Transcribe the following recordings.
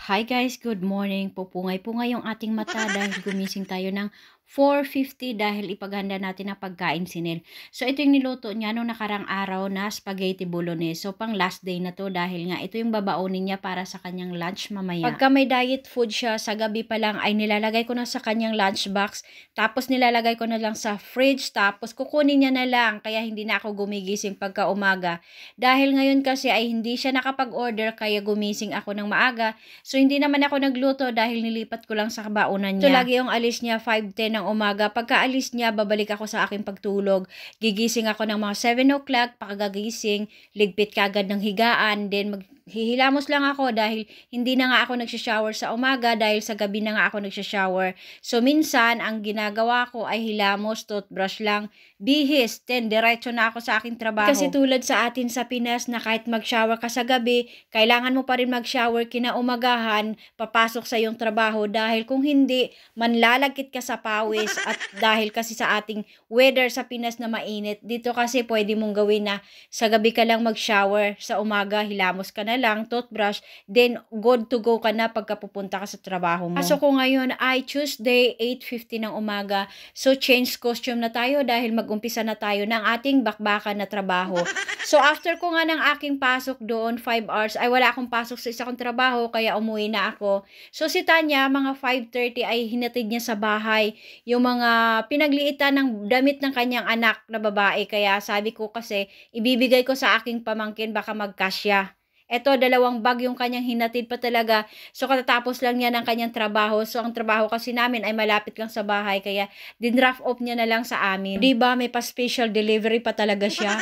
Hi guys, good morning. Pupungay-pungay yung ating mata dahil gumising tayo ng 4:50 dahil ipaghanda natin ang pagkain si Nel. So ito yung niluto niya nung nakarang araw na spaghetti bolognese. So pang last day na to dahil nga ito yung babaunin niya para sa kanyang lunch mamaya. Pagka may diet food siya, sa gabi pa lang ay nilalagay ko na sa kanyang lunch box. Tapos nilalagay ko na lang sa fridge. Tapos kukunin niya na lang. Kaya hindi na ako gumigising pagka umaga. Dahil ngayon kasi ay hindi siya nakapag-order kaya gumising ako ng maaga. So, hindi naman ako nagluto dahil nilipat ko lang sa baunan niya. So, lagi yung alis niya 5:10 ng umaga. Pagka-alis niya, babalik ako sa aking pagtulog. Gigising ako ng mga 7 o'clock, pagkagising, ligpit kagad ng higaan, then hihilamos lang ako dahil hindi na nga ako nagsha-shower sa umaga dahil sa gabi na nga ako nagsha-shower. So, minsan, ang ginagawa ko ay hilamos, toothbrush lang, bihis, then diretso na ako sa aking trabaho. Kasi tulad sa atin sa Pinas na kahit mag-shower ka sa gabi, kailangan mo pa rin mag-shower kinaumagahan, papasok sa iyong trabaho dahil kung hindi, manlalagkit ka sa pawis at dahil kasi sa ating weather sa Pinas na mainit, dito kasi pwede mong gawin na sa gabi ka lang mag-shower, sa umaga hilamos ka na lang, toothbrush, then good to go ka na pagka pupunta ka sa trabaho mo. Pasok ko ngayon ay Tuesday, 8:50 ng umaga. So change costume na tayo dahil mag-umpisa na tayo ng ating bakbakan na trabaho. So after ko nga ng aking pasok doon, 5 hours, ay wala akong pasok sa isa kong trabaho kaya umuwi na ako. So si Tanya, mga 5:30 ay hinatid niya sa bahay yung mga pinagliitan ng damit ng kanyang anak na babae. Kaya sabi ko kasi, ibibigay ko sa aking pamangkin baka magkasya. Eto, 2 bag yung kanyang hinatid pa talaga. So, katatapos lang niya ng kanyang trabaho. So, ang trabaho kasi namin ay malapit lang sa bahay. Kaya, din-drop off niya na lang sa amin. Diba, may pa-special delivery pa talaga siya.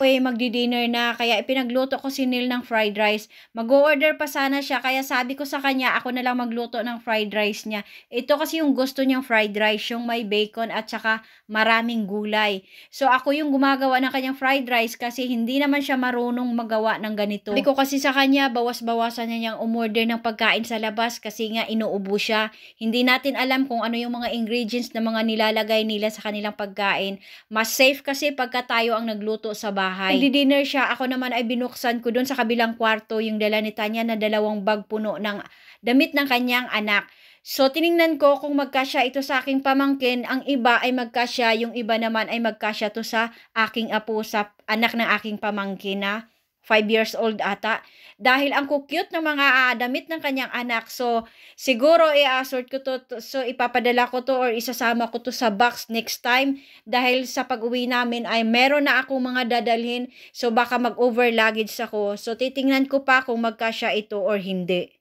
Magdi-dinner na, kaya ipinagluto ko si Neil ng fried rice. Mag-o-order pa sana siya, kaya sabi ko sa kanya, ako na lang magluto ng fried rice niya. Ito kasi yung gusto niyang fried rice, yung may bacon at saka maraming gulay. So ako yung gumagawa ng kanyang fried rice kasi hindi naman siya marunong magawa ng ganito. Sabi ko kasi sa kanya, bawas-bawasan niya niyang umorder ng pagkain sa labas kasi nga inuubo siya. Hindi natin alam kung ano yung mga ingredients na mga nilalagay nila sa kanilang pagkain. Mas safe kasi pagka tayo ang nagluto sa bahay. Nagdi-dinner siya, ako naman ay binuksan ko doon sa kabilang kwarto yung dala ni Tanya na 2 bag puno ng damit ng kanyang anak. So, tiningnan ko kung magkasya ito sa aking pamangkin, ang iba ay magkasya, yung iba naman ay magkasya to sa aking apo, sa anak ng aking pamangkin na 5 years old ata. Dahil ang cute ng mga damit ng kanyang anak. So, siguro i-assort ko to. So, ipapadala ko to or isasama ko to sa box next time. Dahil sa pag-uwi namin ay meron na akong mga dadalhin. So, baka mag-over luggage ako. So, titingnan ko pa kung magkasya ito or hindi.